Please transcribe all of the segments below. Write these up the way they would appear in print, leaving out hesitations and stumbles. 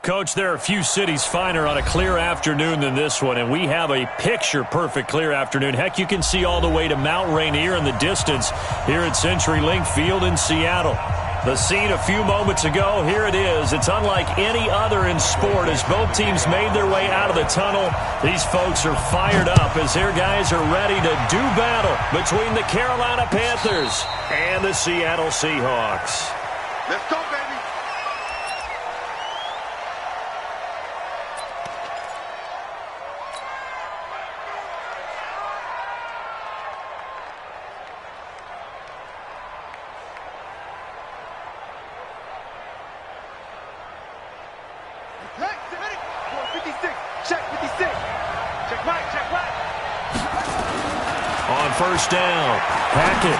Coach, there are a few cities finer on a clear afternoon than this one, and we have a picture-perfect clear afternoon. Heck, you can see all the way to Mount Rainier in the distance here at CenturyLink Field in Seattle. The scene a few moments ago, here it is. It's unlike any other in sport as both teams made their way out of the tunnel. These folks are fired up as their guys are ready to do battle between the Carolina Panthers and the Seattle Seahawks. Let's go, baby. On first down, Hackett.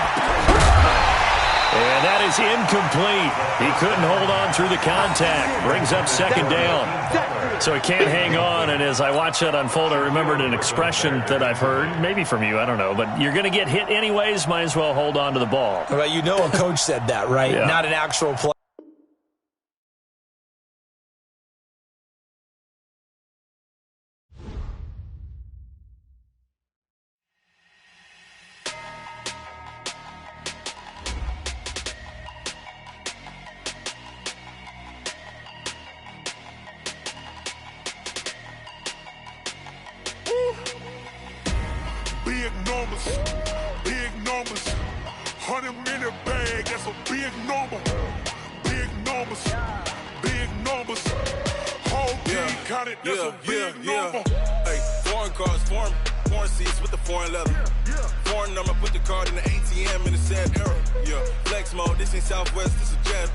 And that is incomplete. He couldn't hold on through the contact. Brings up second down. So he can't hang on, and as I watch that unfold, I remembered an expression that I've heard, maybe from you, I don't know, but you're going to get hit anyways, might as well hold on to the ball. Well, you know a coach said that, right? Yeah. Not an actual play. Big numbers, 100-minute bag, that's a big number. Big numbers, whole team counted, that's a big number. Hey, foreign cars, foreign seats with the foreign leather. Foreign number, put the card in the ATM in the sad era. Yeah, flex mode, this ain't Southwest, this is jet.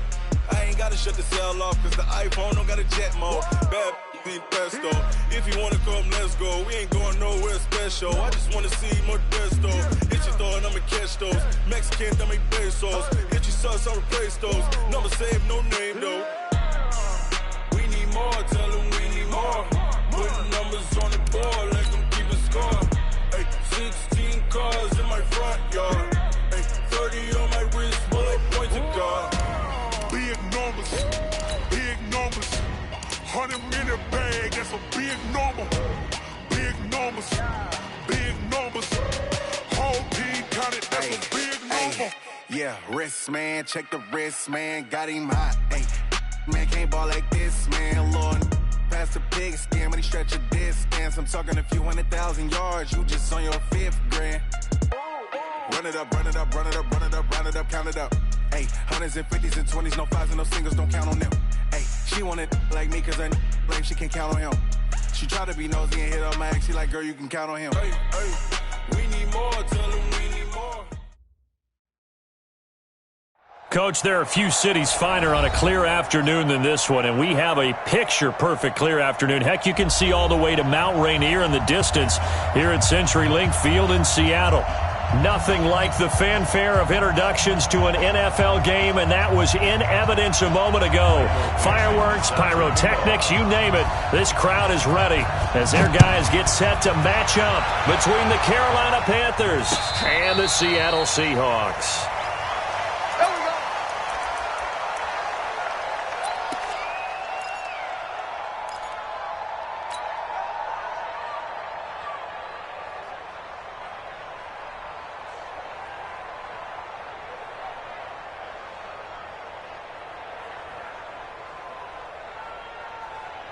I ain't gotta shut the cell off, cause the iPhone don't got a jet mode. Bad ain't pesto. If you wanna come, let's go. We ain't going nowhere special. I just wanna see more Modesto. Hit your thought, I'ma catch those. Mexican, dame pesos. Hit your sauce, I'll replace those. Number save, no name though. We need more, tell them we need more. Putting numbers on the board, let them keep a score. Hey, 16 cars in my front yard. Hey, 30 on my wrist, bullet point to God. Big numbers, 100-minute bag, that's a big number. Big numbers, whole team counted, that's a big number. Yeah, wrist man, check the wrist man, got him hot. Hey, man can't ball like this, man. Lord, past the pig skin, but he stretch a distance. I'm talking a few 100,000 yards, you just on your 5th grand. Run it up, count it up. Hey, hundreds and 50s and 20s, no 5s and no singles, don't count on them. Hey, she want it like me, cause her like she can count on him. She try to be nosy and hit up my ex, she like, girl, you can count on him. Hey, we need more, tell them we need more. Coach, there are a few cities finer on a clear afternoon than this one, and we have a picture-perfect clear afternoon. Heck, you can see all the way to Mount Rainier in the distance here at CenturyLink Field in Seattle. Nothing like the fanfare of introductions to an NFL game, and that was in evidence a moment ago. Fireworks, pyrotechnics, you name it. This crowd is ready as their guys get set to match up between the Carolina Panthers and the Seattle Seahawks.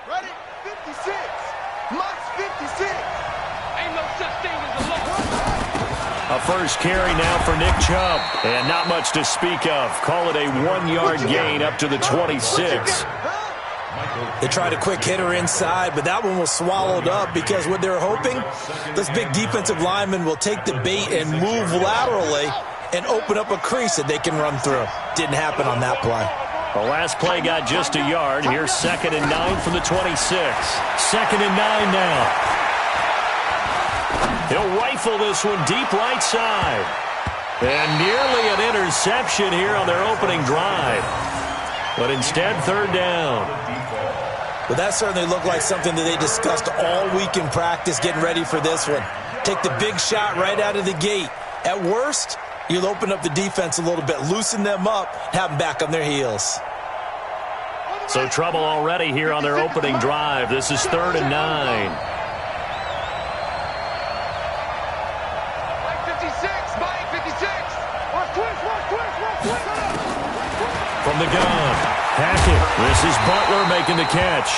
Ready? 56. Max 56. Ain't no such thing as a loss. A first carry now for Nick Chubb. And not much to speak of. Call it a 1-yard gain up to the 26. They tried a quick hitter inside, but that one was swallowed up because what they're hoping, this big defensive lineman will take the bait and move laterally and open up a crease that they can run through. Didn't happen on that play. The last play got just a yard. Here's 2nd and 9 from the 26. 2nd and 9 now. He'll rifle this one deep right side. And nearly an interception here on their opening drive. But instead, 3rd down. But that certainly looked like something that they discussed all week in practice getting ready for this one. Take the big shot right out of the gate. At worst, you'll open up the defense a little bit, loosen them up, have them back on their heels. So trouble already here on their opening drive. This is 3rd and 9. From the gun, Hackett. This is Butler making the catch.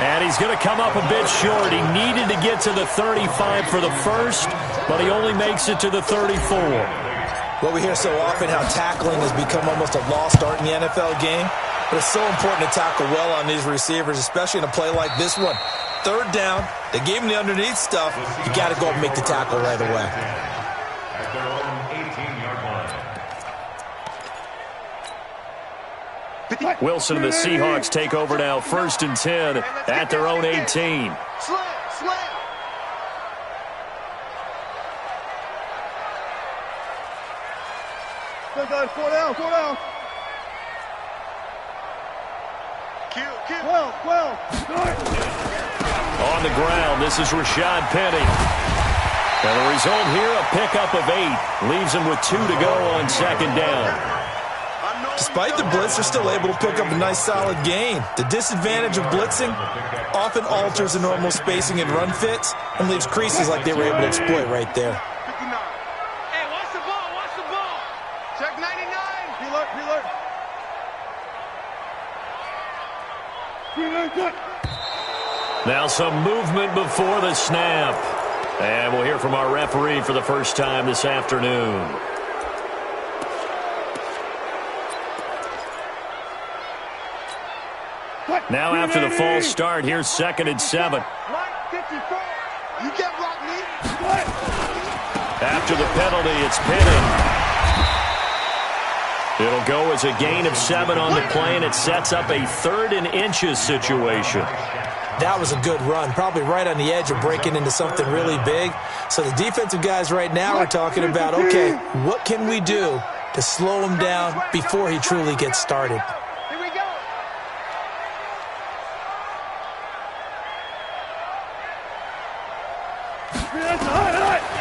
And he's going to come up a bit short. He needed to get to the 35 for the first, but he only makes it to the 34. Well, we hear so often how tackling has become almost a lost art in the NFL game. But it's so important to tackle well on these receivers, especially in a play like this one. 3rd down, they gave him the underneath stuff. You got to go and make the tackle right away. At their own 18-yard line. Wilson and the Seahawks take over now, 1st and 10 at their own 18. Slam. Go, guys, 4 down. Kill. On the ground, this is Rashad Penny. And the result here, a pickup of 8. Leaves him with 2 to go on 2nd down. Despite the blitz, they're still able to pick up a nice solid gain. The disadvantage of blitzing often alters the normal spacing and run fits and leaves creases like they were able to exploit right there. Hey, watch the ball. Check 99. Now some movement before the snap. And we'll hear from our referee for the first time this afternoon. Now after the false start, here's 2nd and 7. You get blocked, me. After the penalty, it's Penny. It'll go as a gain of 7 on the play, and it sets up a 3rd and inches situation. That was a good run, probably right on the edge of breaking into something really big. So the defensive guys right now are talking about, okay, what can we do to slow him down before he truly gets started? Here we go.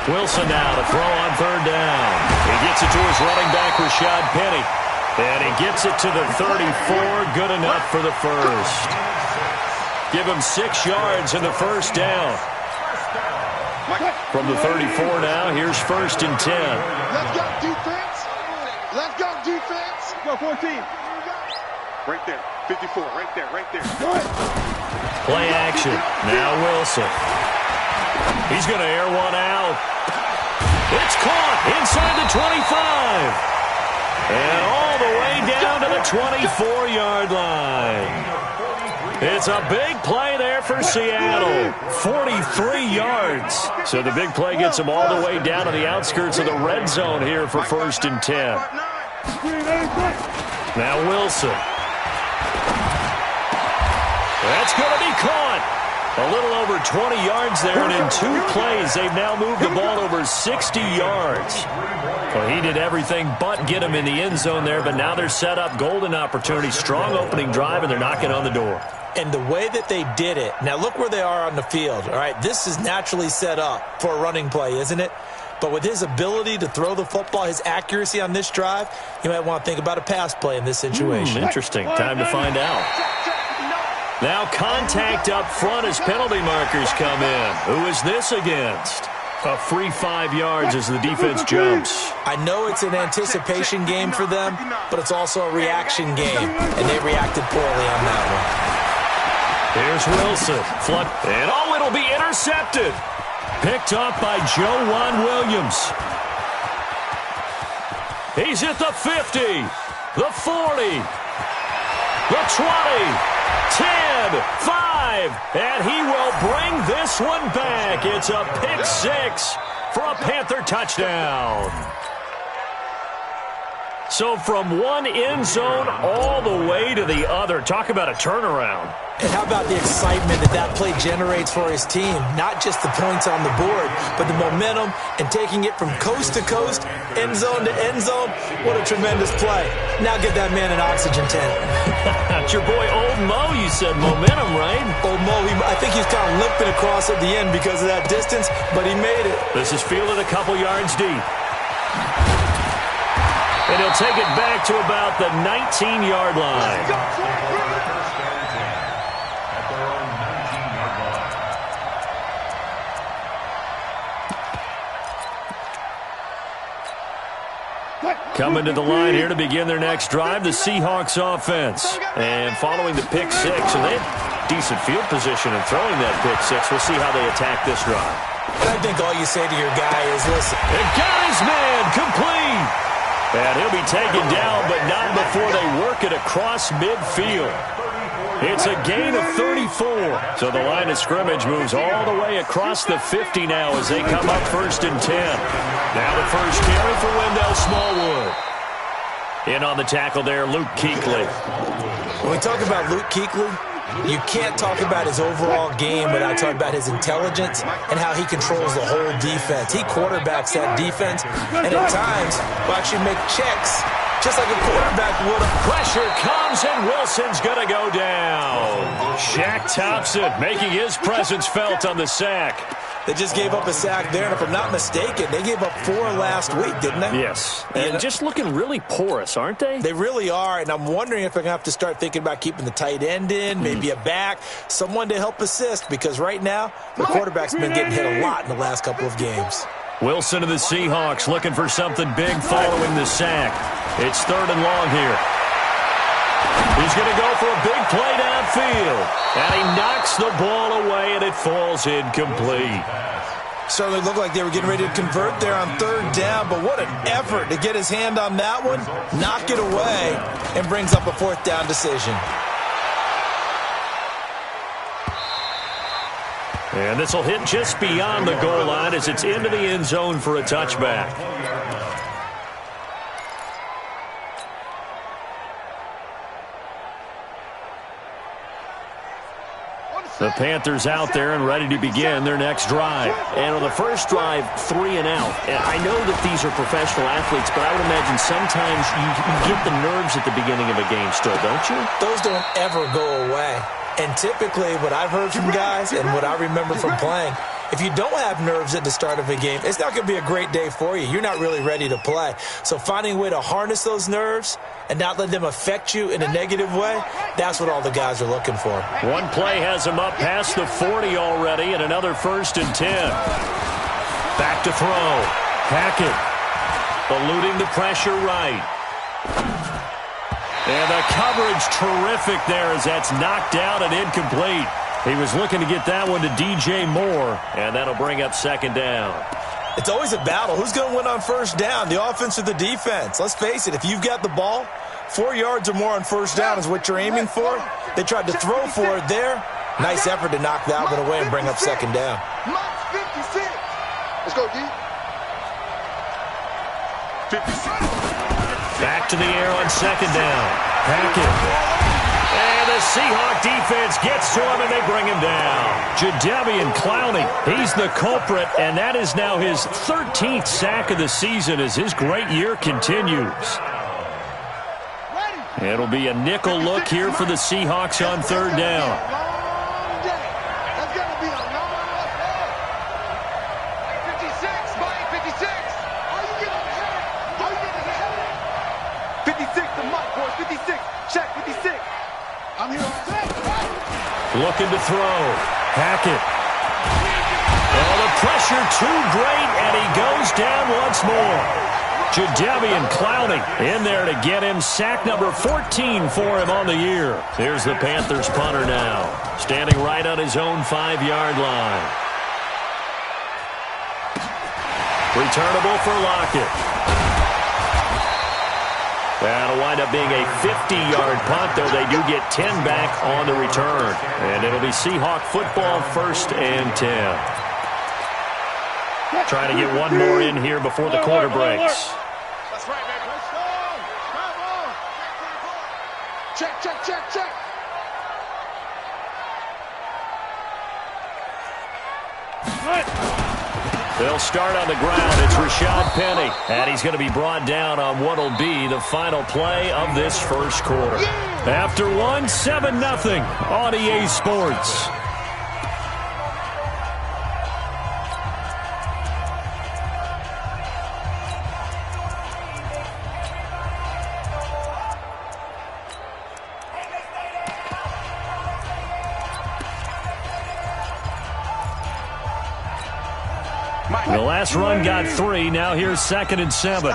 Wilson now to throw on 3rd down. He gets it to his running back, Rashad Penny. And he gets it to the 34. Good enough for the first. Give him 6 yards in the first down. From the 34 now, here's 1st and 10. Let's go, defense. Go, 14. Right there. 54. Right there. Play action. Now Wilson. He's going to air one out. It's caught inside the 25. And all the way down to the 24-yard line. It's a big play there for Seattle. 43 yards. So the big play gets them all the way down to the outskirts of the red zone here for 1st and 10. Now Wilson. That's going to be caught. A little over 20 yards there, and in 2 plays, they've now moved the ball over 60 yards. Well, he did everything but get him in the end zone there, but now they're set up, golden opportunity, strong opening drive, and they're knocking on the door. And the way that they did it, now look where they are on the field, all right? This is naturally set up for a running play, isn't it? But with his ability to throw the football, his accuracy on this drive, you might want to think about a pass play in this situation. Interesting. Time to find out. Now contact up front as penalty markers come in. Who is this against? A free 5 yards as the defense jumps. I know it's an anticipation game for them, but it's also a reaction game, and they reacted poorly on that one. Here's Wilson. And it'll be intercepted. Picked up by Joejuan Williams. He's at the 50, the 40, the 20. 10, 5, and he will bring this one back. It's a pick 6 for a Panther touchdown. So from one end zone all the way to the other. Talk about a turnaround. And how about the excitement that play generates for his team? Not just the points on the board, but the momentum and taking it from coast to coast, end zone to end zone. What a tremendous play. Now get that man an oxygen tank. That's your boy Old Mo. You said momentum, right? Old Mo, I think he's kind of limping across at the end because of that distance, but he made it. This is fielded a couple yards deep. And he'll take it back to about the 19-yard line. Coming to the line here to begin their next drive, the Seahawks offense. And following the pick six, and they had decent field position in throwing that pick six. We'll see how they attack this drive. I think all you say to your guy is, listen. It got his man complete. And he'll be taken down, but not before they work it across midfield. It's a gain of 34. So the line of scrimmage moves all the way across the 50 now as they come up 1st and 10. Now the first carry for Wendell Smallwood. In on the tackle there, Luke Kuechly. When we talk about Luke Kuechly, you can't talk about his overall game without talking about his intelligence and how he controls the whole defense. He quarterbacks that defense, and at times will actually make checks just like a quarterback would. Pressure comes, and Wilson's going to go down. Shaq Thompson making his presence felt on the sack. They just gave up a sack there, and if I'm not mistaken, they gave up 4 last week, didn't they? Yes. And just looking really porous, aren't they? They really are, and I'm wondering if they're going to have to start thinking about keeping the tight end in, maybe a back, someone to help assist, because right now, the quarterback's been getting hit a lot in the last couple of games. Wilson of the Seahawks looking for something big following the sack. It's 3rd and long here. He's going to go for a big play downfield. And he knocks the ball away, and it falls incomplete. Certainly looked like they were getting ready to convert there on 3rd down, but what an effort to get his hand on that one, knock it away, and brings up a 4th down decision. And this will hit just beyond the goal line as it's into the end zone for a touchback. The Panthers out there and ready to begin their next drive. And on the first drive, 3 and out. And I know that these are professional athletes, but I would imagine sometimes you get the nerves at the beginning of a game still, don't you? Those don't ever go away. And typically what I've heard from guys and what I remember from playing, if you don't have nerves at the start of a game, it's not going to be a great day for you. You're not really ready to play. So finding a way to harness those nerves and not let them affect you in a negative way, that's what all the guys are looking for. One play has him up past the 40 already, and another 1st and 10. Back to throw. Hackett eluding the pressure right. And the coverage terrific there as that's knocked out and incomplete. He was looking to get that one to DJ Moore, and that'll bring up 2nd down. It's always a battle. Who's going to win on 1st down, the offense or the defense? Let's face it, if you've got the ball, 4 yards or more on 1st down is what you're aiming for. They tried to throw for it there. Nice effort to knock that one away and bring up 2nd down. 56. Let's go, D. 56. Back to the air on 2nd down. Hackett. And the Seahawk defense gets to him, and they bring him down. Jadeveon Clowney, he's the culprit, and that is now his 13th sack of the season as his great year continues. It'll be a nickel look here for the Seahawks on 3rd down. That's going to be a long day. 56, Mike, 56. Are you getting ahead? 56 to Mike, boys, 56. Check, 56. I'm here on set. Looking to throw. Hackett. Oh, the pressure too great, and he goes down once more. Jadeveon Clowney in there to get him. Sack number 14 for him on the year. Here's the Panthers punter now, standing right on his own 5-yard line. Returnable for Lockett. That'll wind up being a 50-yard punt, though they do get 10 back on the return. And it'll be Seahawk football 1st and 10. Trying to get one more in here before the quarter breaks. That's right, baby. Let's go. Come on. Check, check, check, check. They'll start on the ground. It's Rashad Penny, and he's going to be brought down on what will be the final play of this first quarter. After one, 7-0 on EA Sports. The last run got 3. Now here's 2nd and 7.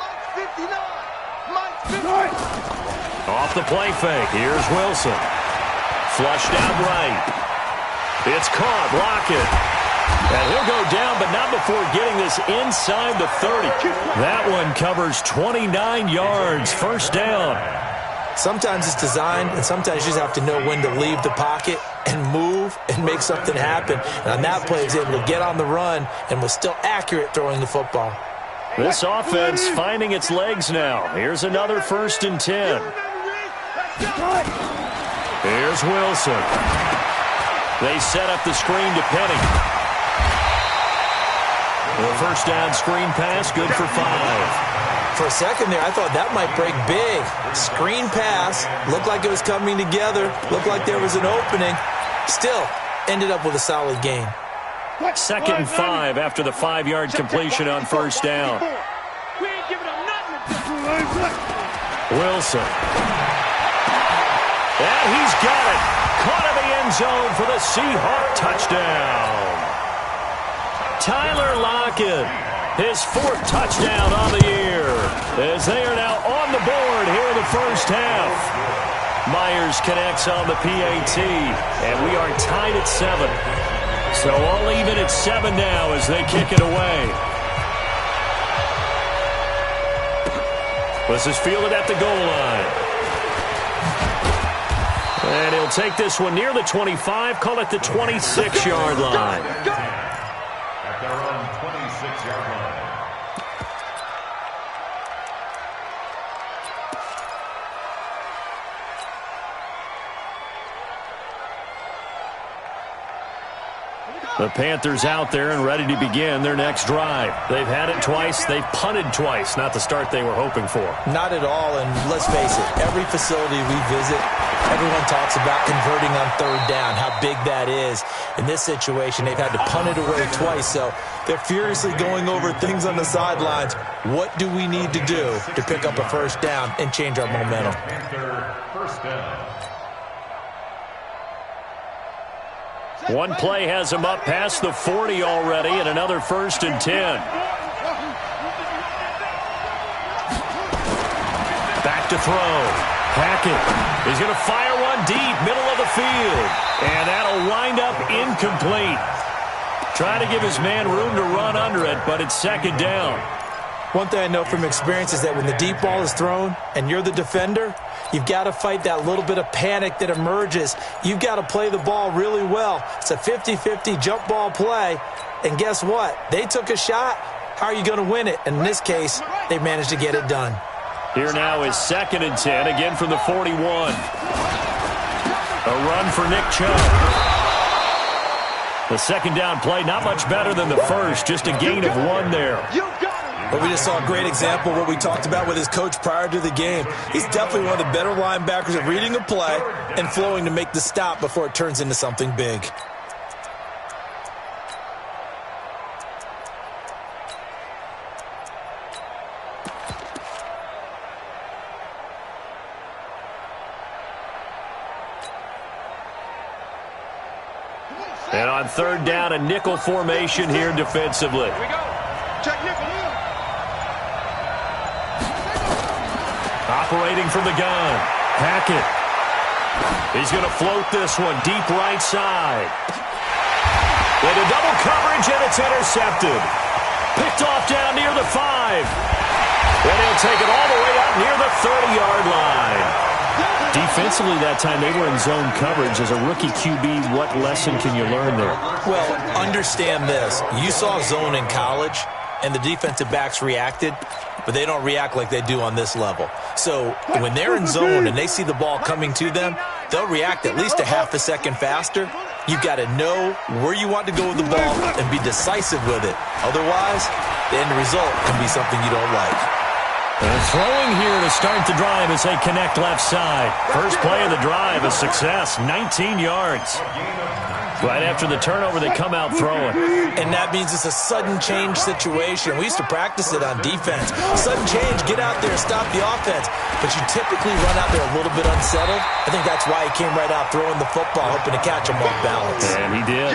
Mike's 59. Mike's 50. Off the play fake. Here's Wilson. Flushed out right. It's caught. Lockett. And he'll go down, but not before getting this inside the 30. That one covers 29 yards. First down. Sometimes it's designed, and sometimes you just have to know when to leave the pocket and move and make something happen. And on that play, he was able to get on the run and was still accurate throwing the football. This offense finding its legs now. Here's another 1st and 10. Here's Wilson. They set up the screen to Penny. The first down screen pass, good for 5. For a second there, I thought that might break big. Screen pass, looked like it was coming together, looked like there was an opening. Still, ended up with a solid gain. 2nd and 5 after the 5-yard completion on first down. Wilson. And he's got it. Caught in the end zone for the Seahawk touchdown. Tyler Lockett, his 4th touchdown on the year, as they are now on the board here in the first half. Myers connects on the PAT, and we are tied at 7. So all even at 7 now as they kick it away. This is fielded at the goal line. And he'll take this one near the 25, call it the 26-yard line. At their own 26-yard line. The Panthers out there and ready to begin their next drive. They've had it twice. They've punted twice. Not the start they were hoping for. Not at all, and let's face it, every facility we visit, everyone talks about converting on 3rd down, how big that is. In this situation, they've had to punt it away twice, so they're furiously going over things on the sidelines. What do we need to do to pick up a 1st down and change our momentum? First down. One play has him up past the 40 already, and another 1st and 10. Back to throw. Hackett. He's going to fire one deep, middle of the field. And that'll wind up incomplete. Trying to give his man room to run under it, but it's 2nd down. One thing I know from experience is that when the deep ball is thrown and you're the defender, you've got to fight that little bit of panic that emerges. You've got to play the ball really well. It's a 50-50 jump ball play. And guess what? They took a shot. How are you going to win it? And in this case, they managed to get it done. Here now is 2nd and 10, again from the 41. A run for Nick Chubb. The 2nd down play, not much better than the first, just a gain of 1 there. But we just saw a great example of what we talked about with his coach prior to the game. He's definitely one of the better linebackers at reading a play and flowing to make the stop before it turns into something big. And on 3rd down, a nickel formation here defensively. Here we go. Check nickel in. Operating from the gun. Hackett. He's going to float this one deep right side. Into double coverage, and it's intercepted. Picked off down near the 5. And he'll take it all the way up near the 30-yard line. Defensively that time, they were in zone coverage. As a rookie QB, what lesson can you learn there? Well, understand this. You saw zone in college, and the defensive backs reacted, but they don't react like they do on this level. So when they're in zone and they see the ball coming to them, they'll react at least a half a second faster. You've got to know where you want to go with the ball and be decisive with it. Otherwise, the end result can be something you don't like. And throwing here to start the drive as they connect left side. First play of the drive, a success, 19 yards. Right after the turnover, they come out throwing. And that means it's a sudden change situation. We used to practice it on defense. Sudden change, get out there, stop the offense. But you typically run out there a little bit unsettled. I think that's why he came right out throwing the football, hoping to catch him off balance. And he did.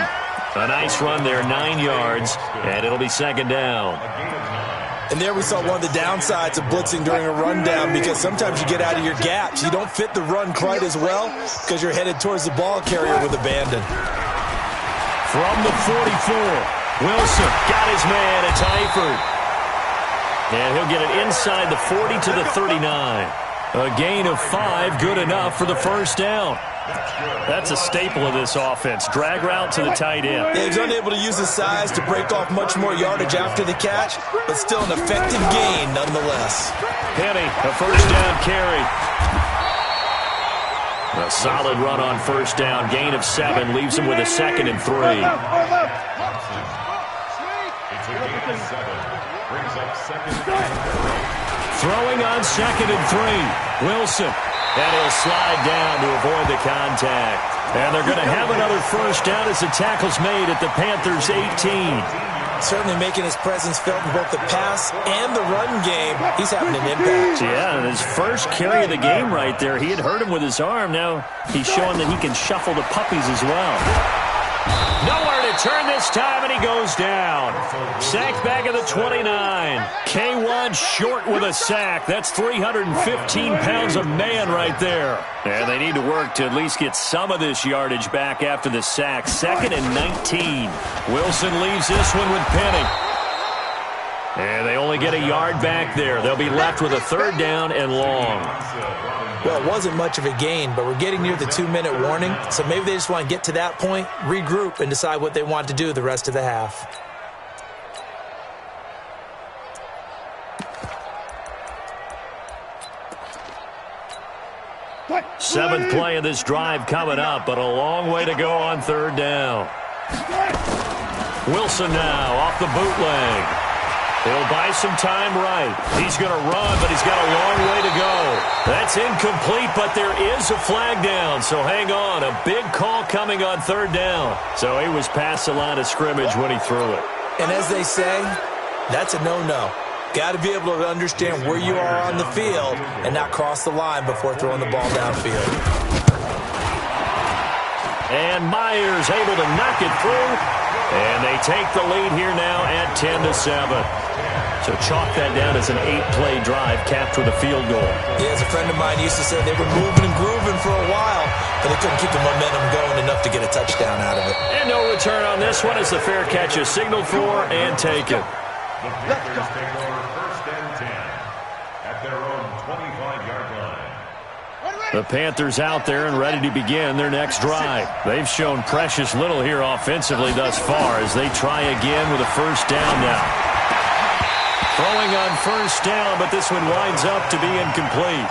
A nice run there, 9 yards, and it'll be 2nd down. And there we saw one of the downsides of blitzing during a rundown, because sometimes you get out of your gaps. You don't fit the run quite as well because you're headed towards the ball carrier with abandon. From the 44, Wilson got his man. It's Eifert. And he'll get it inside the 40 to the 39. A gain of 5, good enough for the first down. That's a staple of this offense. Drag route to the tight end. Yeah, he's unable to use his size to break off much more yardage after the catch, but still an effective gain nonetheless. Penny, a first down carry. A solid run on first down. Gain of 7 leaves him with a 2nd and 3. It's a gain of 7. Brings up 2nd and 3. Throwing on 2nd and 3. Wilson. And he'll slide down to avoid the contact. And they're going to have another first down as the tackle's made at the Panthers' 18. Certainly making his presence felt in both the pass and the run game. He's having an impact. Yeah, and his first carry of the game right there, he had hurt him with his arm. Now he's showing that he can shuffle the puppies as well. Nowhere to turn this time, and he goes down. Sacked back at the 29. K1 short with a sack. That's 315 pounds of man right there. And they need to work to at least get some of this yardage back after the sack. 2nd and 19. Wilson leaves this one with Penny. And they only get a yard back there. They'll be left with a 3rd down and long. Well, it wasn't much of a gain, but we're getting near the 2-minute warning, so maybe they just want to get to that point, regroup, and decide what they want to do the rest of the half. Seventh play of this drive coming up, but a long way to go on 3rd down. Wilson now off the bootleg. He'll buy some time right. He's going to run, but he's got a long way to go. That's incomplete, but there is a flag down, so hang on. A big call coming on 3rd down. So he was past the line of scrimmage when he threw it. And as they say, that's a no-no. Got to be able to understand where you are on the field and not cross the line before throwing the ball downfield. And Myers able to knock it through. And they take the lead here now at 10-7. So chalk that down as an 8-play drive capped with a field goal. Yeah, as a friend of mine used to say, they were moving and grooving for a while, but they couldn't keep the momentum going enough to get a touchdown out of it. And no return on this one as the fair catch is signaled for and taken. The Panthers take over 1st and 10 at their own 25-yard line. The Panthers out there and ready to begin their next drive. They've shown precious little here offensively thus far as they try again with a first down now. Throwing on first down, but this one winds up to be incomplete.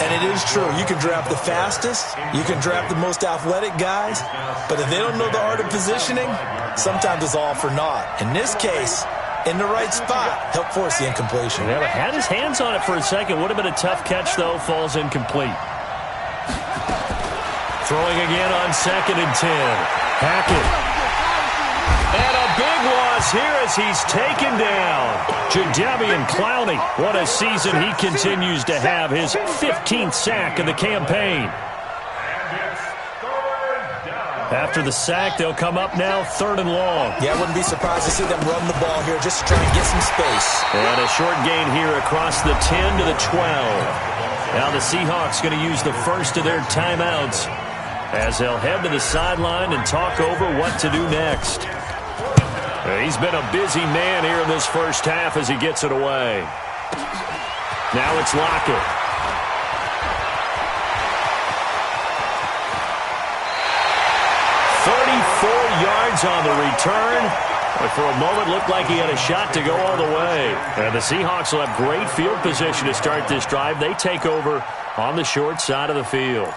And it is true. You can draft the fastest. You can draft the most athletic guys. But if they don't know the art of positioning, sometimes it's all for naught. In this case, in the right spot, help force the incompletion. Yeah, had his hands on it for a second. Would have been a tough catch, though. Falls incomplete. Throwing again on 2nd and 10. Hackett. And a big loss here as he's taken down. Jadeveon Clowney. What a season he continues to have. His 15th sack of the campaign. After the sack, they'll come up now 3rd and long. Yeah, I wouldn't be surprised to see them run the ball here just to try and get some space. And a short gain here across the 10 to the 12. Now the Seahawks going to use the first of their timeouts as they'll head to the sideline and talk over what to do next. He's been a busy man here in this first half as he gets it away. Now it's Lockett. Yards on the return. But for a moment, looked like he had a shot to go all the way. And the Seahawks will have great field position to start this drive. They take over on the short side of the field.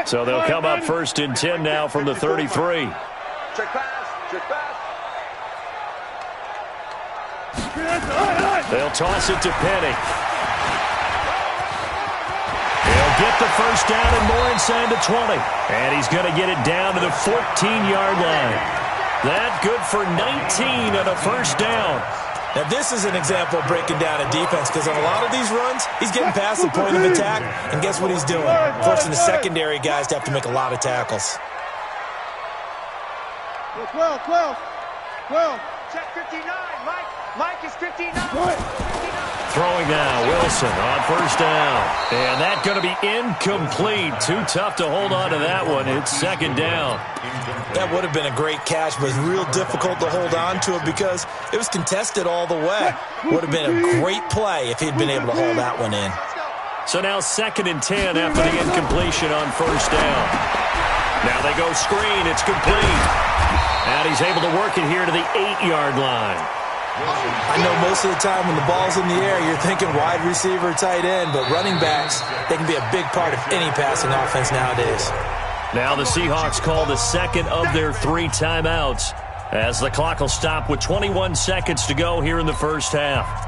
So they'll come up 1st and 10 now from the 33. Check pass, check pass. They'll toss it to Penny. He'll get the first down and more inside the 20. And he's going to get it down to the 14-yard line. That good for 19 on a first down. Now, this is an example of breaking down a defense because on a lot of these runs, he's getting past the point of attack, and guess what he's doing? Forcing the secondary guys to have to make a lot of tackles. 12. Check 59, Mike. Mike is 59. Throwing now, Wilson on first down. And that's going to be incomplete. Too tough to hold on to that one. It's second down. That would have been a great catch, but it's real difficult to hold on to it because it was contested all the way. Would have been a great play if he'd been able to hold that one in. So now 2nd and 10 after the incompletion on first down. Now they go screen. It's complete. And he's able to work it here to the 8-yard line. I know most of the time when the ball's in the air, you're thinking wide receiver, tight end, but running backs, they can be a big part of any passing offense nowadays. Now the Seahawks call the second of their 3 timeouts as the clock will stop with 21 seconds to go here in the first half.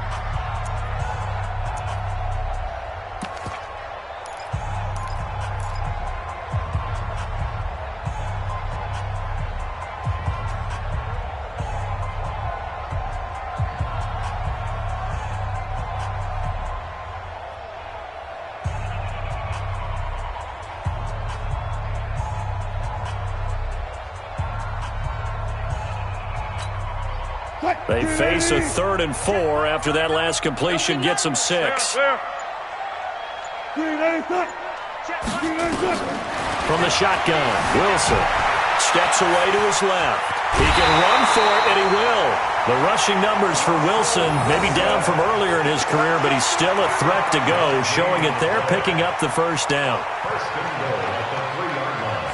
They face a 3rd and 4 after that last completion gets them 6. From the shotgun, Wilson steps away to his left. He can run for it, and he will. The rushing numbers for Wilson maybe down from earlier in his career, but he's still a threat to go, showing it there, picking up the first down. First and goal at the 3-yard line.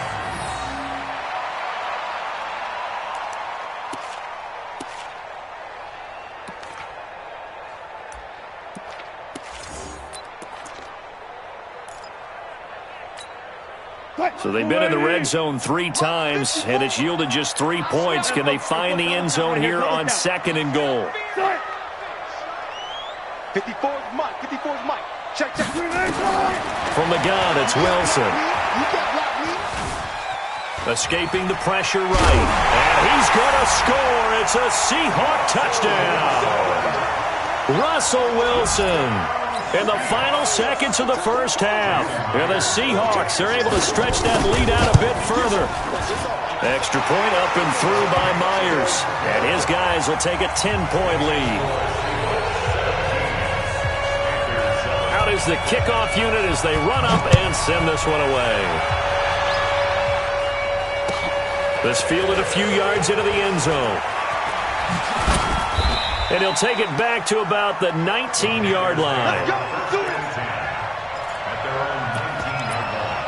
So they've been in the red zone 3 times, and it's yielded just 3 points. Can they find the end zone here on 2nd and goal? 54's Mike. Check. From the gun, it's Wilson. Escaping the pressure right. And he's going to score. It's a Seahawk touchdown. Russell Wilson. In the final seconds of the first half, and the Seahawks are able to stretch that lead out a bit further. Extra point up and through by Myers, and his guys will take a 10-point lead. Out is the kickoff unit as they run up and send this one away. This fielded a few yards into the end zone. And he'll take it back to about the 19-yard line. At their own 19-yard line.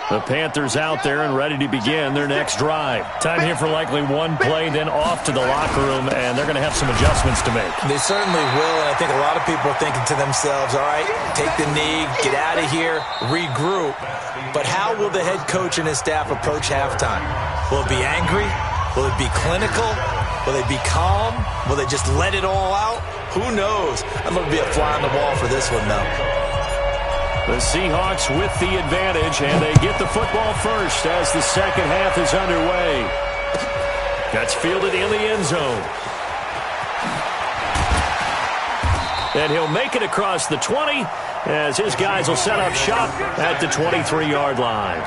The Panthers out there and ready to begin their next drive. Time here for likely one play, then off to the locker room, and they're going to have some adjustments to make. They certainly will, and I think a lot of people are thinking to themselves, all right, take the knee, get out of here, regroup. But how will the head coach and his staff approach halftime? Will it be angry? Will it be clinical? Will they be calm? Will they just let it all out? Who knows? I'd love to be a fly on the wall for this one, though. The Seahawks with the advantage, and they get the football first as the second half is underway. That's fielded in the end zone. And he'll make it across the 20 as his guys will set up shop at the 23-yard line.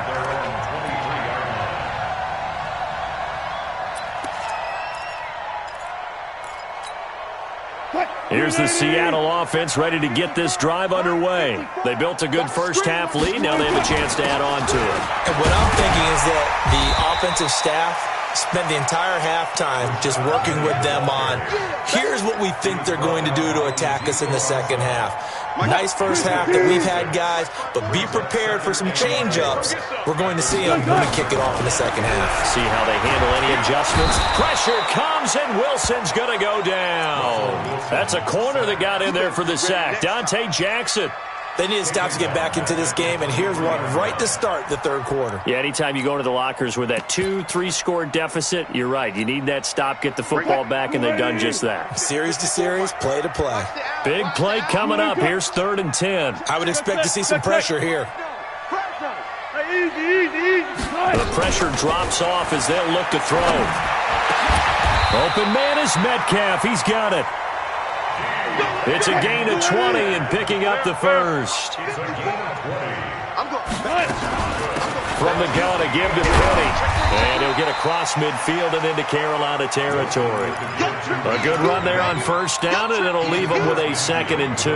Here's the Seattle offense ready to get this drive underway. They built a good first half lead. Now they have a chance to add on to it. And what I'm thinking is that the offensive staff spent the entire halftime just working with them on, here's what we think they're going to do to attack us in the second half. Nice first half that we've had, guys, but be prepared for some change-ups. We're going to see them when we kick it off in the second half. See how they handle any adjustments. Pressure comes, and Wilson's going to go down. That's a corner that got in there for the sack. Dante Jackson. They need to stop to get back into this game, and here's one right to start the third quarter. Yeah, anytime you go into the lockers with that 2-3 score deficit, you're right. You need that stop, get the football back, and they've done just that. Series to series, play to play. Big play coming up. Here's 3rd and 10. I would expect to see some pressure here. The pressure drops off as they'll look to throw. Open man is Metcalf. He's got it. It's a gain of 20 and picking up the first. From the gun, a give to Penny. And he'll get across midfield and into Carolina territory. A good run there on first down, and it'll leave them with a 2nd and 2.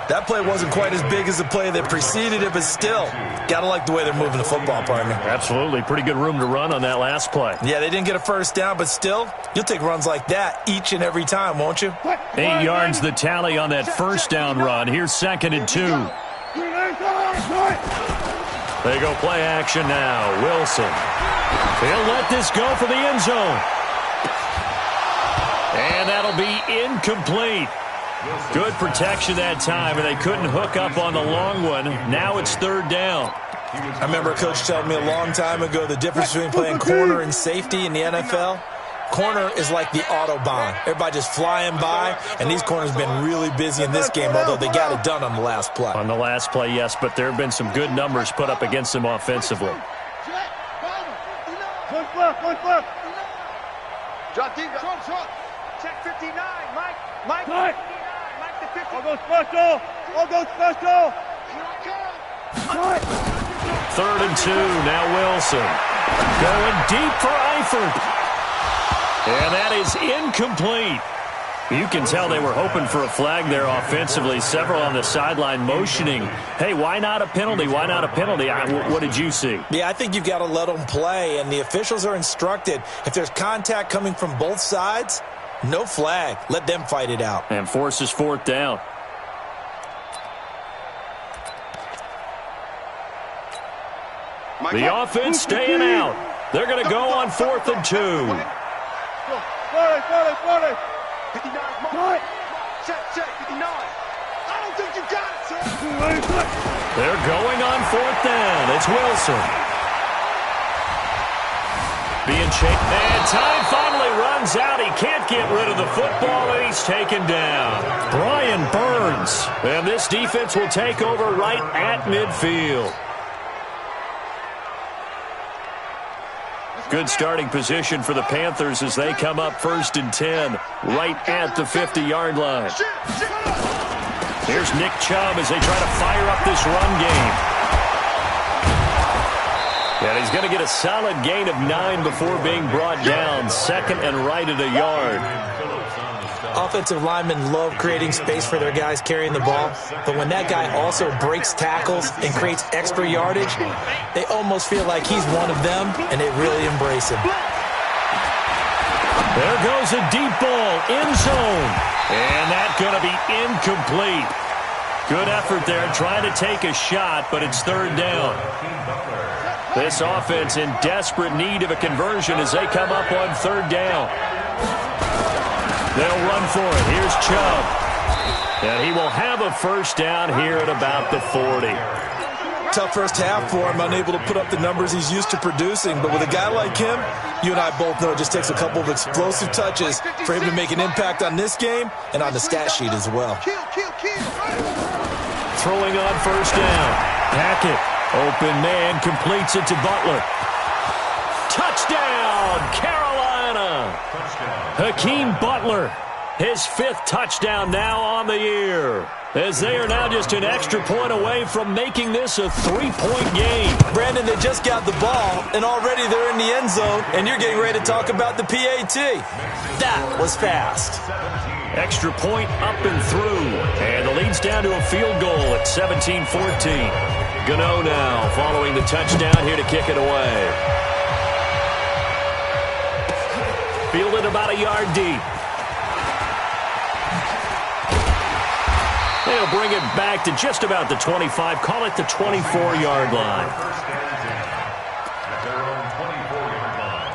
That play wasn't quite as big as the play that preceded it, but still, gotta like the way they're moving the football, partner. Absolutely. Pretty good room to run on that last play. Yeah, they didn't get a first down, but still, you'll take runs like that each and every time, won't you? 8 yards the tally on that first down run. Here's 2nd and 2. They go play action now. Wilson. He'll let this go for the end zone. And that'll be incomplete. Good protection that time, and they couldn't hook up on the long one. Now it's 3rd down. I remember a coach telling me a long time ago the difference between playing corner and safety in the NFL. Corner is like the Autobahn. Everybody just flying by, and these corners have been really busy in this game, although they got it done on the last play. On the last play, yes, but there have been some good numbers put up against them offensively. Check 59, Mike. Mike 59. Mike the 50. I'll go special. I'll go special. 3rd and 2. Now Wilson. Going deep for Eifert. And that is incomplete. You can tell they were hoping for a flag there offensively. Several on the sideline motioning. Hey, why not a penalty? Why not a penalty? What did you see? Yeah, I think you've got to let them play, and the officials are instructed. If there's contact coming from both sides, no flag. Let them fight it out. And forces 4th down. The offense staying out. They're going to go on 4th and 2. 59, check 59. I don't think you got it, sir. They're going on 4th down. It's Wilson. Being chased. And time finally runs out. He can't get rid of the football, and he's taken down. Brian Burns. And this defense will take over right at midfield. Good starting position for the Panthers as they come up 1st and 10, right at the 50-yard line. Here's Nick Chubb as they try to fire up this run game. And he's going to get a solid gain of 9 before being brought down. 2nd and right at a yard. Offensive linemen love creating space for their guys carrying the ball, but when that guy also breaks tackles and creates extra yardage, they almost feel like he's one of them, and they really embrace him. There goes a deep ball, end zone, and that's going to be incomplete. Good effort there, trying to take a shot, but it's 3rd down. This offense in desperate need of a conversion as they come up on 3rd down. They'll run for it. Here's Chubb. And he will have a first down here at about the 40. Tough first half for him, unable to put up the numbers he's used to producing. But with a guy like him, you and I both know it just takes a couple of explosive touches for him to make an impact on this game and on the stat sheet as well. Throwing on first down. Hackett, open man, completes it to Butler. Touchdown, Carolina! Hakeem Butler, his 5th touchdown now on the year, as they are now just an extra point away from making this a 3-point game. Brandon, they just got the ball, and already they're in the end zone, and you're getting ready to talk about the PAT. That was fast. Extra point up and through, and the lead's down to a field goal at 17-14. Gano now following the touchdown here to kick it away. Fielded about a yard deep. They'll bring it back to just about the 25. Call it the 24-yard line. At their own 24-yard line.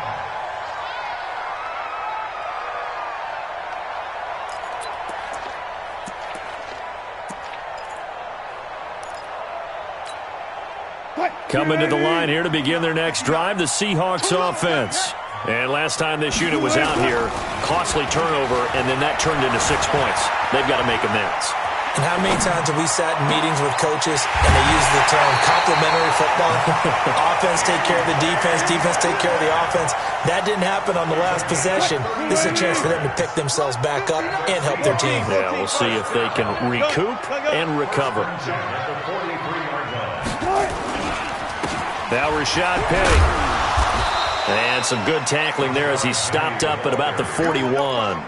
Coming to the line here to begin their next drive, the Seahawks offense. And last time this unit was out here, costly turnover, and then that turned into 6 points. They've got to make amends. And how many times have we sat in meetings with coaches and they use the term complementary football? Offense take care of the defense, defense take care of the offense. That didn't happen on the last possession. This is a chance for them to pick themselves back up and help their team. Yeah, we'll see if they can recoup and recover. Now Rashad Penny. And some good tackling there as he stopped up at about the 41.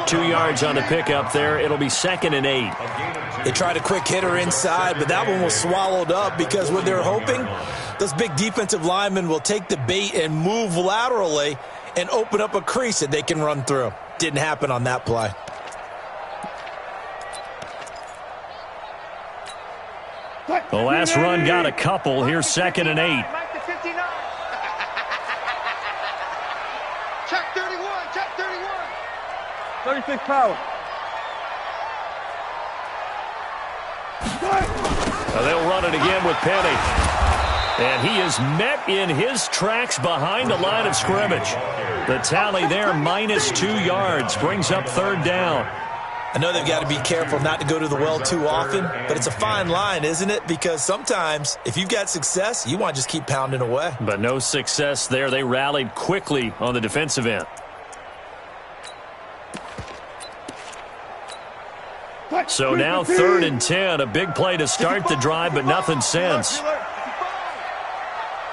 2 yards on the pickup there. It'll be 2nd and 8. They tried a quick hitter inside, but that one was swallowed up because what they're hoping, those big defensive linemen will take the bait and move laterally and open up a crease that they can run through. Didn't happen on that play. The last run got a couple. Here's 2nd and 8. Check 31, check 31. 36 power. Now they'll run it again with Penny. And he is met in his tracks behind the line of scrimmage. The tally there, -2 yards, brings up 3rd down. I know they've got to be careful not to go to the well too often, but it's a fine line, isn't it? Because sometimes, if you've got success, you want to just keep pounding away. But no success there. They rallied quickly on the defensive end. So now 3rd and 10. A big play to start the drive, but nothing since.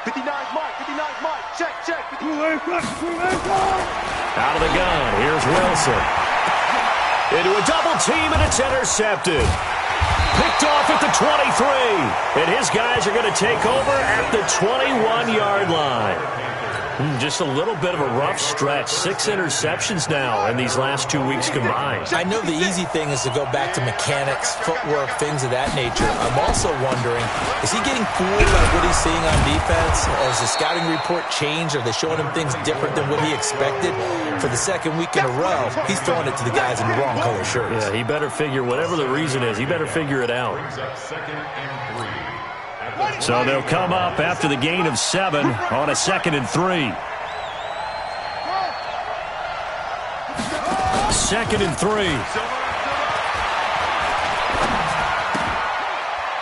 59's Mike, 59's Mike. Check, check. Out of the gun. Here's Wilson. Into a double team, and it's intercepted. Picked off at the 23. And his guys are going to take over at the 21-yard line. Just a little bit of a rough stretch. 6 interceptions now in these last 2 weeks combined. I know the easy thing is to go back to mechanics, footwork, things of that nature. I'm also wondering, is he getting fooled by what he's seeing on defense? Has the scouting report changed? Are they showing him things different than what he expected? For the 2nd week in a row, he's throwing it to the guys in the wrong color shirts. Yeah, he better figure, whatever the reason is, he better figure it out. So they'll come up after the gain of 7 on a 2nd and 3. 2nd and 3.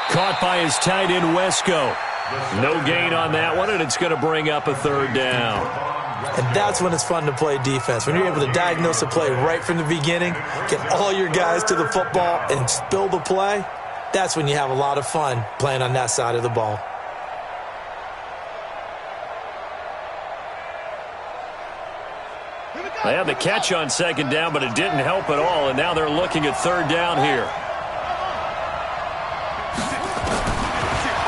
Caught by his tight end, Wesco. No gain on that one, and it's going to bring up a 3rd down. And that's when it's fun to play defense. When you're able to diagnose a play right from the beginning, get all your guys to the football, and spill the play, that's when you have a lot of fun playing on that side of the ball. They had the catch on 2nd down, but it didn't help at all, and now they're looking at 3rd down here.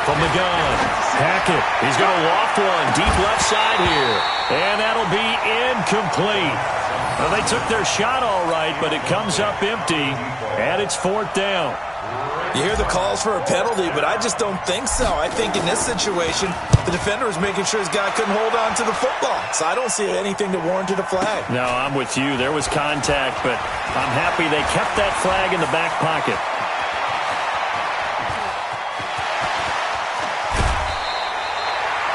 From the gun, Hackett. He's going to loft one deep left side here, and that'll be incomplete. Well, they took their shot all right, but it comes up empty, and it's 4th down. You hear the calls for a penalty, but I just don't think so. I think in this situation, the defender was making sure his guy couldn't hold on to the football. So I don't see anything that warranted a flag. No, I'm with you. There was contact, but I'm happy they kept that flag in the back pocket.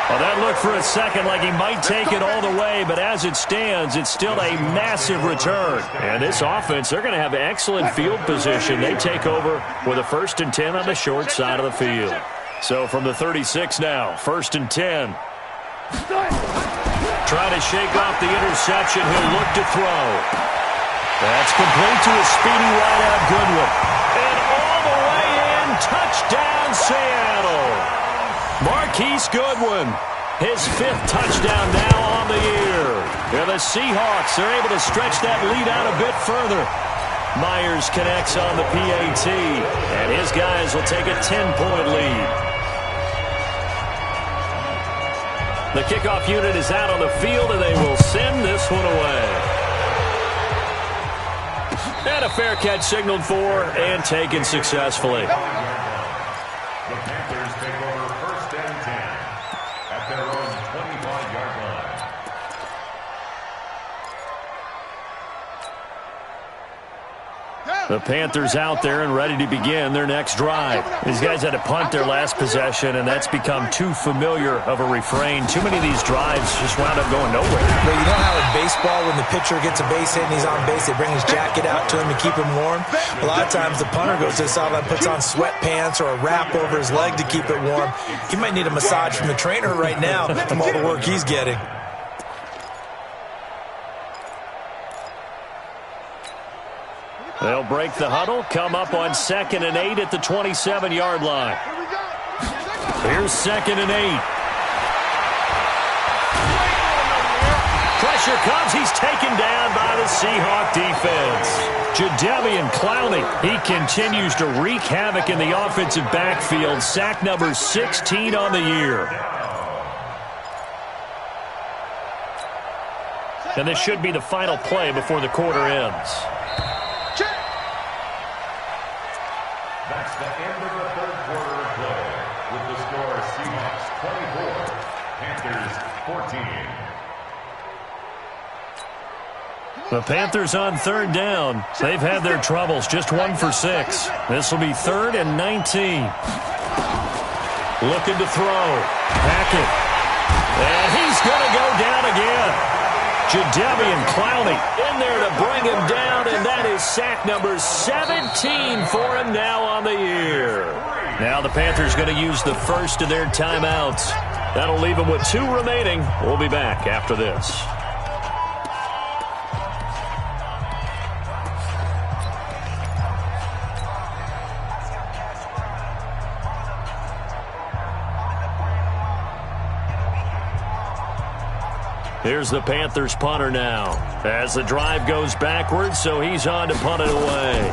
Well, that looked for a second like he might take it all the way, but as it stands, it's still a massive return. And this offense, they're going to have excellent field position. They take over with a 1st and 10 on the short side of the field. So from the 36 now, 1st and 10. Trying to shake off the interception. He'll look to throw. That's complete to a speedy wideout Goodwin. And all the way in, touchdown Seattle. Marquise Goodwin, his 5th touchdown now on the year. And the Seahawks are able to stretch that lead out a bit further. Myers connects on the PAT, and his guys will take a 10-point lead. The kickoff unit is out on the field, and they will send this one away. And a fair catch signaled for and taken successfully. The Panthers take over 1st and 10 at their own 25-yard line. Hey! The Panthers out there and ready to begin their next drive. These guys had to punt their last possession, and that's become too familiar of a refrain. Too many of these drives just wound up going nowhere. But you know how in baseball, when the pitcher gets a base hit and he's on base, they bring his jacket out to him to keep him warm? A lot of times the punter goes to the sideline, puts on sweatpants or a wrap over his leg to keep it warm. He might need a massage from the trainer right now from all the work he's getting. They'll break the huddle, come up on 2nd and 8 at the 27-yard line. Here's 2nd and 8. Pressure comes. He's taken down by the Seahawk defense. Jadeveon Clowney, he continues to wreak havoc in the offensive backfield. Sack number 16 on the year. And this should be the final play before the quarter ends. That's the end of the third quarter of play. With the score, Seahawks 24, Panthers 14. The Panthers on 3rd down. They've had their troubles, just 1 for 6. This will be 3rd and 19. Looking to throw. Hackett. And he's going to go down again. Jadeveon Clowney in there to bring him down, and that is sack number 17 for him now on the year. Now the Panthers going to use the first of their timeouts. That'll leave them with 2 remaining. We'll be back after this. Here's the Panthers punter now. As the drive goes backwards, so he's on to punt it away.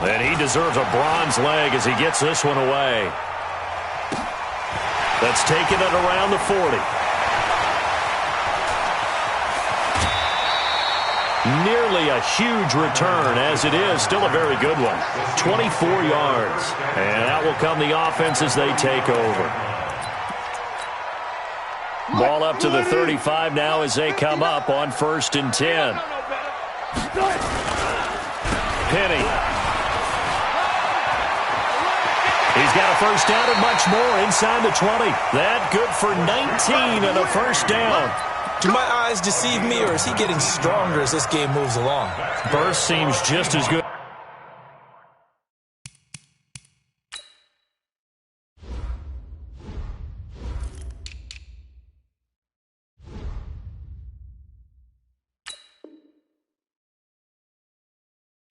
And he deserves a bronze leg as he gets this one away. That's taken it around the 40. Nearly a huge return, as it is still a very good one. 24 yards. And that will come the offense as they take over. Ball up to the 35 now as they come up on 1st and 10. Penny. He's got a first down and much more inside the 20. That good for 19 and a first down. Do my eyes deceive me, or is he getting stronger as this game moves along? Burst seems just as good.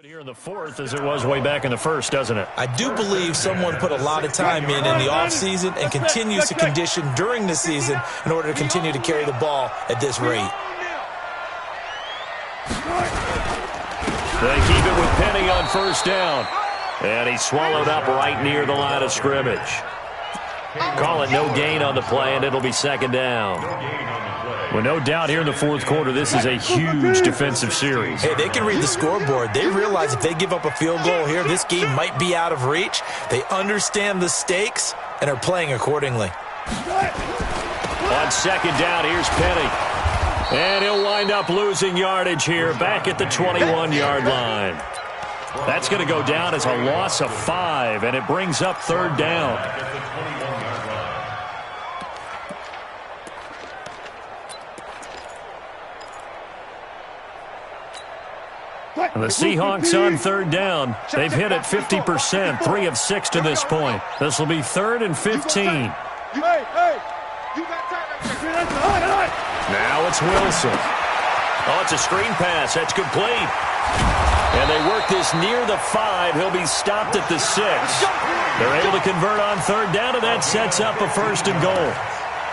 Here in the 4th as it was way back in the 1st, doesn't it? I do believe someone put a lot of time in the offseason and continues to condition during the season in order to continue to carry the ball at this rate. They keep it with Penny on 1st down. And he's swallowed up right near the line of scrimmage. Call it no gain on the play, and it'll be 2nd down. Well, no doubt here in the 4th quarter, this is a huge defensive series. Hey, they can read the scoreboard. They realize if they give up a field goal here, this game might be out of reach. They understand the stakes and are playing accordingly. On 2nd down, here's Penny. And he'll wind up losing yardage here back at the 21-yard line. That's going to go down as a loss of 5, and it brings up 3rd down. And the Seahawks on 3rd down. They've hit it 50%, 3 of 6 to this point. This will be 3rd and 15. Now it's Wilson. Oh, it's a screen pass. That's complete. And they work this near the 5. He'll be stopped at the 6. They're able to convert on 3rd down, and that sets up a 1st and goal.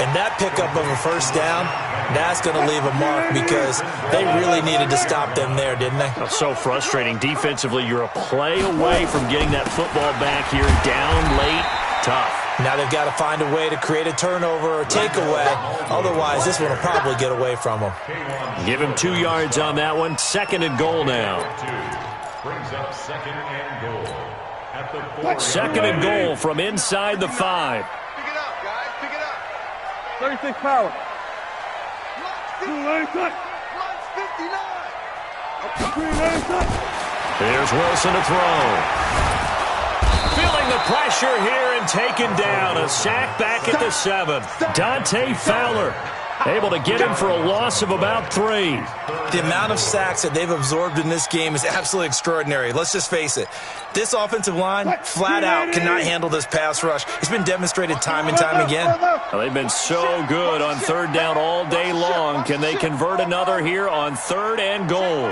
And that pickup of a 1st down, that's going to leave a mark because they really needed to stop them there, didn't they? That's so frustrating. Defensively, you're a play away from getting that football back here. Down late, tough. Now they've got to find a way to create a turnover or takeaway. Otherwise, this one will probably get away from them. Give him 2 yards on that one. 2nd and goal now. Brings up 2nd and goal. At the 2nd and goal from inside the 5. 36 power. Here's Wilson to throw. Feeling the pressure here and taken down. A sack back at the 7. Dante Fowler able to get him for a loss of about 3. The amount of sacks that they've absorbed in this game is absolutely extraordinary. Let's just face it. This offensive line, flat out, cannot handle this pass rush. It's been demonstrated time and time again. Well, they've been so good on 3rd down all day long. Can they convert another here on 3rd and goal?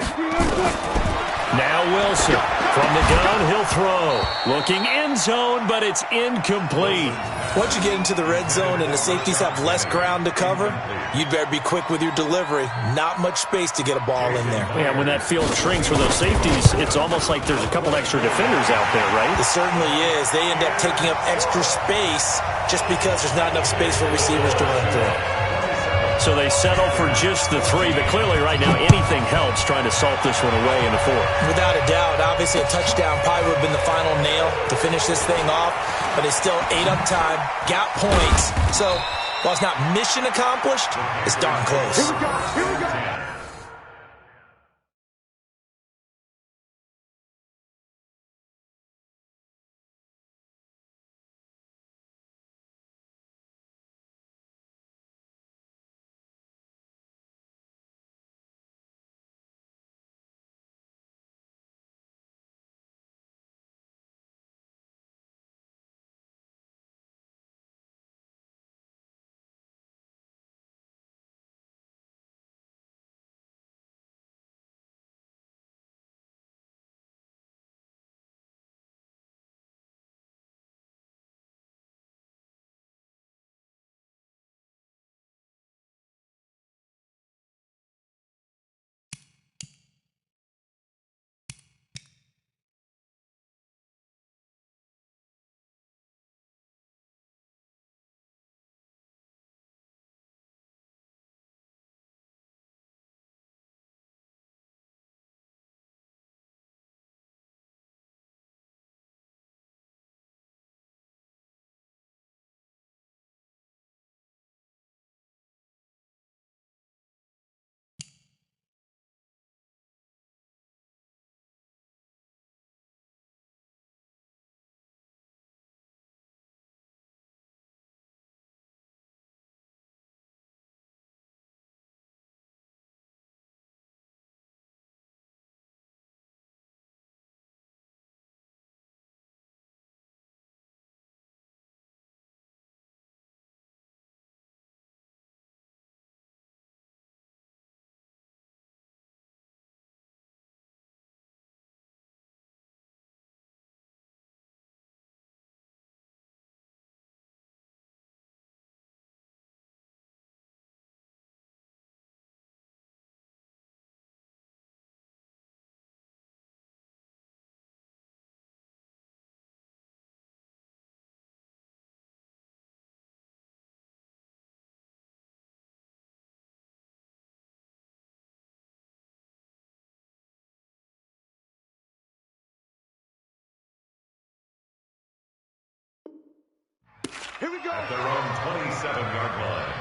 Now Wilson. From the gun, he'll throw. Looking end zone, but it's incomplete. Once you get into the red zone and the safeties have less ground to cover, you'd better be quick with your delivery. Not much space to get a ball in there. Yeah, when that field shrinks for those safeties, it's almost like there's a couple extra defenders out there, right? It certainly is. They end up taking up extra space just because there's not enough space for receivers to run through. So they settle for just the 3, but clearly right now anything helps trying to salt this one away in the 4th. Without a doubt, obviously a touchdown probably would have been the final nail to finish this thing off, but they still ate up time, got points. So while it's not mission accomplished, it's darn close. Here we go. Here we go. Here we go. At their own 27-yard line.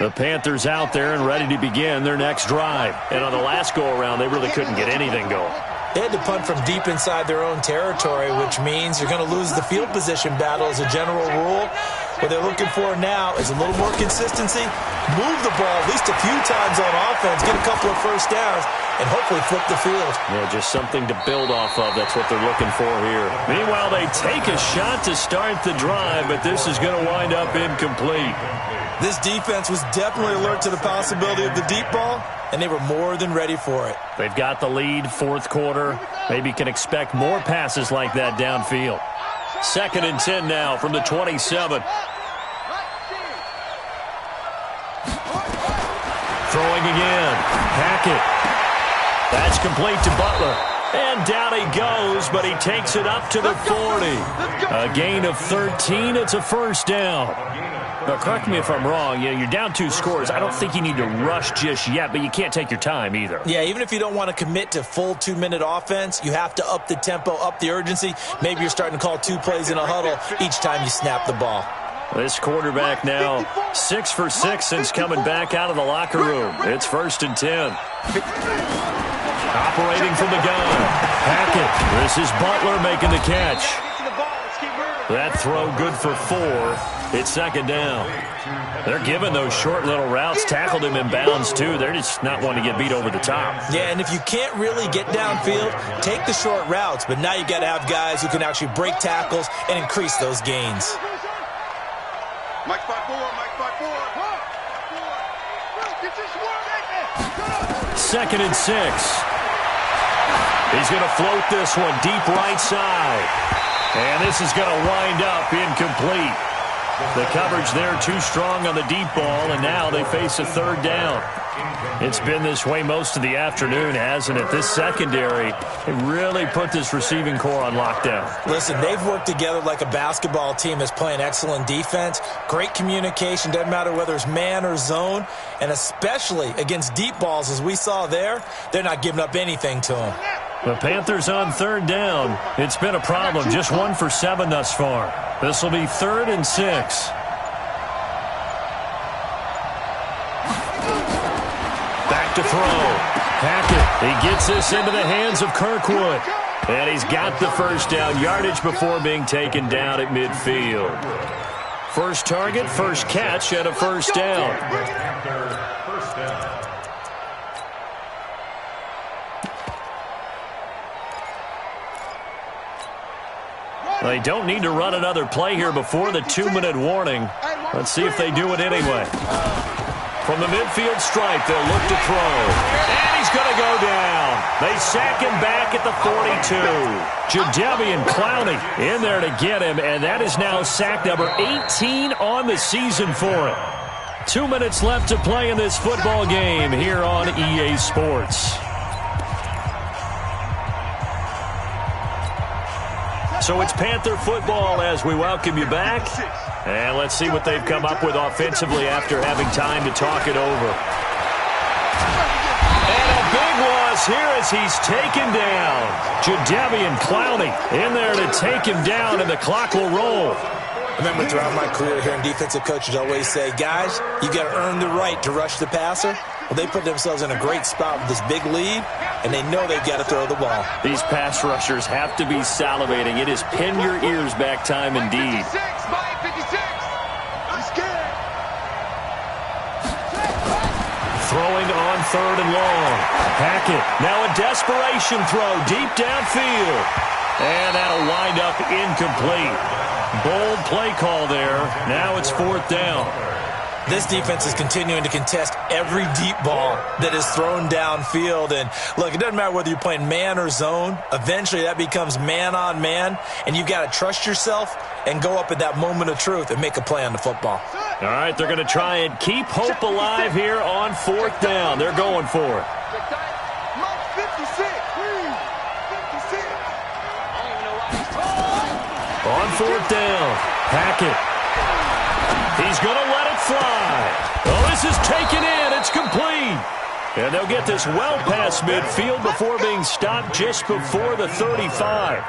The Panthers out there and ready to begin their next drive. And on the last go-around, they really couldn't get anything going. They had to punt from deep inside their own territory, which means you're going to lose the field position battle as a general rule. What they're looking for now is a little more consistency, move the ball at least a few times on offense, get a couple of first downs, and hopefully flip the field. Yeah, just something to build off of. That's what they're looking for here. Meanwhile, they take a shot to start the drive, but this is going to wind up incomplete. This defense was definitely alert to the possibility of the deep ball, and they were more than ready for it. They've got the lead, 4th quarter. Maybe can expect more passes like that downfield. 2nd and 10 now from the 27. Throwing again. Hackett. That's complete to Butler. And down he goes, but he takes it up to the 40. A gain of 13. It's a first down. Now, correct me if I'm wrong. You're down 2 scores. I don't think you need to rush just yet, but you can't take your time either. Yeah, even if you don't want to commit to full 2-minute offense, you have to up the tempo, up the urgency. Maybe you're starting to call 2 plays in a huddle each time you snap the ball. This quarterback now 6 for 6 since coming back out of the locker room. It's 1st and 10. Operating from the gun. Hackett. This is Butler making the catch. That throw good for 4. It's 2nd down. They're giving those short little routes. Tackled him in bounds, too. They're just not wanting to get beat over the top. Yeah, and if you can't really get downfield, take the short routes. But now you got to have guys who can actually break tackles and increase those gains. Mike 5-4, Mike 5-4. 2nd and 6. He's going to float this one deep right side. And this is going to wind up incomplete. The coverage there too strong on the deep ball, and now they face a 3rd down. It's been this way most of the afternoon, hasn't it? This secondary, it really put this receiving core on lockdown. Listen, they've worked together like a basketball team that's playing excellent defense. Great communication, doesn't matter whether it's man or zone, and especially against deep balls, as we saw there, they're not giving up anything to them. The Panthers on 3rd down. It's been a problem. Just 1 for 7 thus far. This will be 3rd and 6. Back to throw. Hackett. He gets this into the hands of Kirkwood. And he's got the first down yardage before being taken down at midfield. First target, first catch, and a first down. First down. They don't need to run another play here before the 2-minute warning. Let's see if they do it anyway. From the midfield stripe, they'll look to throw. And he's going to go down. They sack him back at the 42. Jadeveon Clowney in there to get him, and that is now sack number 18 on the season for him. 2 minutes left to play in this football game here on EA Sports. So it's Panther football as we welcome you back. And let's see what they've come up with offensively after having time to talk it over. And a big loss here as he's taken down. Jadeveon Clowney in there to take him down, and the clock will roll. I remember throughout my career hearing defensive coaches always say, guys, you got to earn the right to rush the passer. Well, they put themselves in a great spot with this big lead, and they know they've got to throw the ball. These pass rushers have to be salivating. It is pin your ears back time indeed. 56, Mike 56. I'm scared. Throwing on 3rd and long. Hackett. Now a desperation throw deep downfield. And that'll wind up incomplete. Bold play call there. Now it's 4th down. This defense is continuing to contest every deep ball that is thrown downfield. And look, it doesn't matter whether you're playing man or zone. Eventually that becomes man on man, and you've got to trust yourself and go up at that moment of truth and make a play on the football. All right, they're going to try and keep hope alive here on 4th down. They're going for it. Mike 56. 56. On 4th down, Hackett. He's going to let it fly. Oh, this is taken in. It's complete. And they'll get this well past midfield before being stopped just before the 35.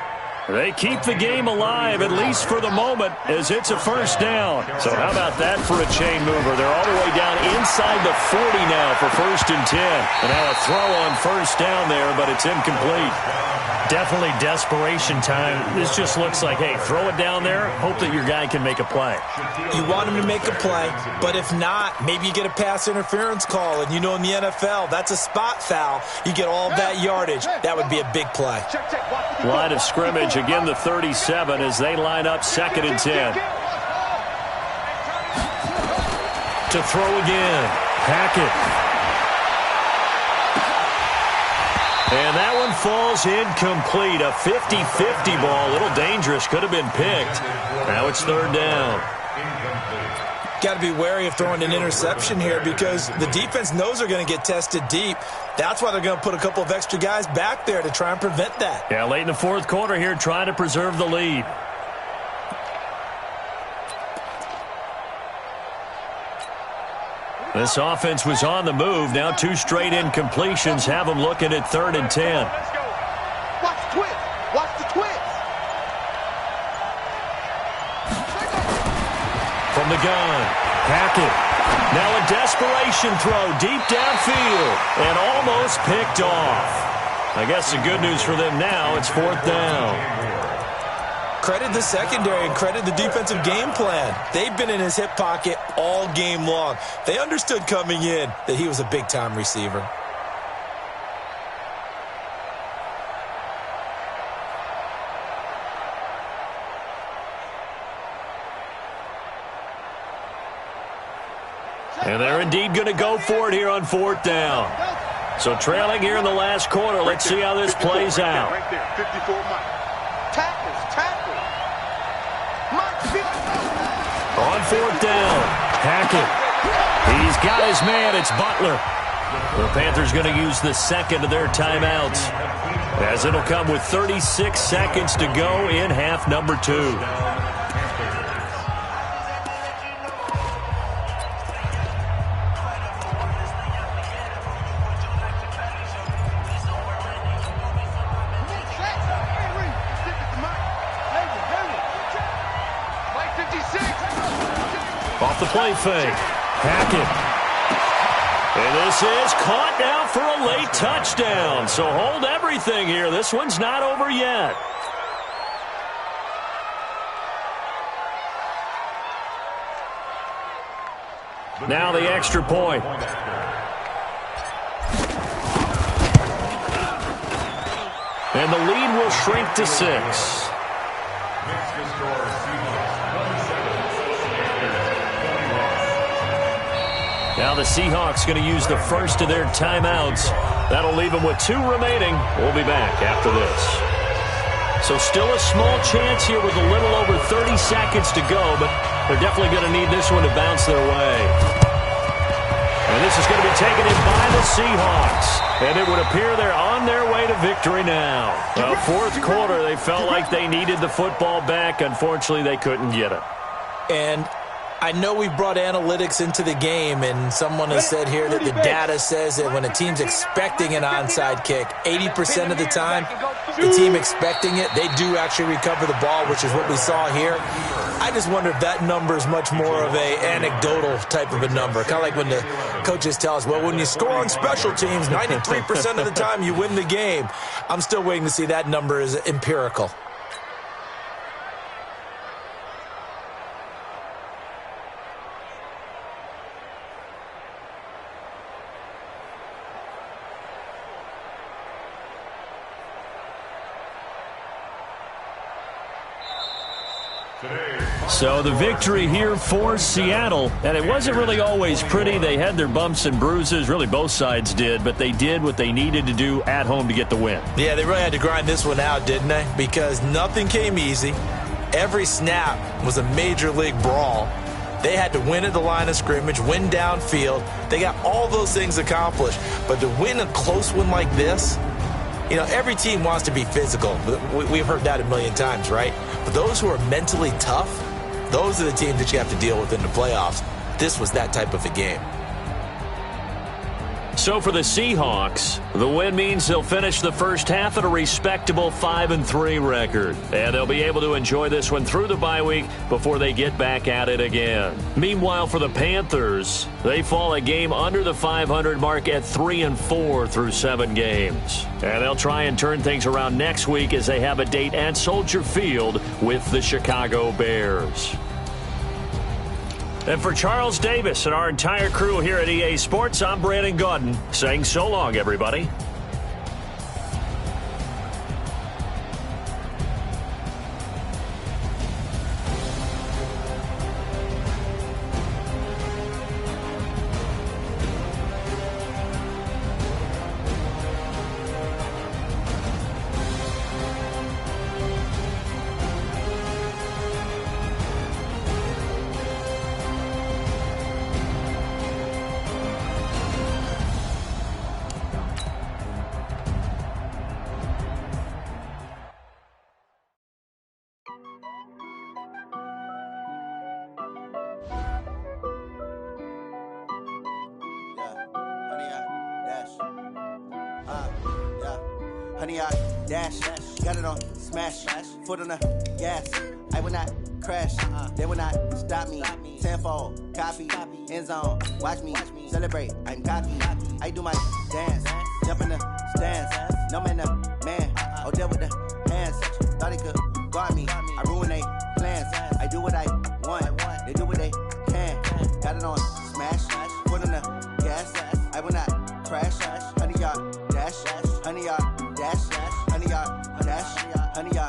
They keep the game alive, at least for the moment, as it's a first down. So how about that for a chain mover? They're all the way down inside the 40 now for 1st and 10. And now a throw on first down there, but it's incomplete. Definitely desperation time. This just looks like, hey, throw it down there, hope that your guy can make a play. You want him to make a play, but if not, maybe you get a pass interference call. And you know in the NFL, that's a spot foul. You get all that yardage. That would be a big play. Line of scrimmage, again the 37 as they line up 2nd and 10. To throw again, Hackett. And that one falls incomplete. A 50-50 ball. A little dangerous. Could have been picked. Now it's 3rd down. Got to be wary of throwing an interception here because the defense knows they're going to get tested deep. That's why they're going to put a couple of extra guys back there to try and prevent that. Yeah, late in the 4th quarter here, trying to preserve the lead. This offense was on the move. Now 2 straight incompletions have them looking at 3rd and 10. Let's go. Watch the twist. Watch the twist. From the gun, Hackett. Now a desperation throw deep downfield and almost picked off. I guess the good news for them now, it's 4th down. Credit the secondary and credit the defensive game plan. They've been in his hip pocket all game long. They understood coming in that he was a big-time receiver. And they're indeed going to go for it here on 4th down. So trailing here in the last quarter. Let's see how this plays out. Right there, 54 Mike. Tackle. Mike, 50. On 4th down, Hackett. He's got his man. It's Butler. The Panthers going to use the second of their timeouts, as it'll come with 36 seconds to go in half number 2. Off the play fake, Hackett. And this is caught now for a late touchdown. So hold everything here. This one's not over yet. Now the extra point. And the lead will shrink to 6. Now the Seahawks going to use the first of their timeouts. That'll leave them with 2 remaining. We'll be back after this. So still a small chance here with a little over 30 seconds to go, but they're definitely going to need this one to bounce their way. And this is going to be taken in by the Seahawks. And it would appear they're on their way to victory now. The 4th quarter, they felt like they needed the football back. Unfortunately, they couldn't get it. And I know we brought analytics into the game, and someone has said here that the data says that when a team's expecting an onside kick, 80% of the time, the team expecting it, they do actually recover the ball, which is what we saw here. I just wonder if that number is much more of a anecdotal type of a number. Kind of like when the coaches tell us, well, when you score on special teams, 93% of the time you win the game. I'm still waiting to see that number is empirical. So the victory here for Seattle, and it wasn't really always pretty. They had their bumps and bruises, really both sides did, but they did what they needed to do at home to get the win. Yeah, they really had to grind this one out, didn't they? Because nothing came easy. Every snap was a major league brawl. They had to win at the line of scrimmage, win downfield. They got all those things accomplished. But to win a close one like this, you know, every team wants to be physical. We've heard that a million times, right? But those who are mentally tough, those are the teams that you have to deal with in the playoffs. This was that type of a game. So for the Seahawks, the win means they'll finish the first half at a respectable 5-3 record. And they'll be able to enjoy this one through the bye week before they get back at it again. Meanwhile, for the Panthers, they fall a game under the 500 mark at 3-4 through 7 games. And they'll try and turn things around next week as they have a date at Soldier Field with the Chicago Bears. And for Charles Davis and our entire crew here at EA Sports, I'm Brandon Gaudin saying so long, everybody. Honey, I dash, got it on smash, foot on the gas, I will not crash. They will not stop me. Tenfold, copy, end zone. Watch me celebrate. I'm cocky. I do my dance. Jump in the stands. No man, man. Oh, there with the hands. Thought he could guard me. I ruin they plans. I do what I want. They do what they can. Got it on smash. Put on the gas. I will not crash. 100 yard dash. 100 yard dash. 100 yard dash. 100 yard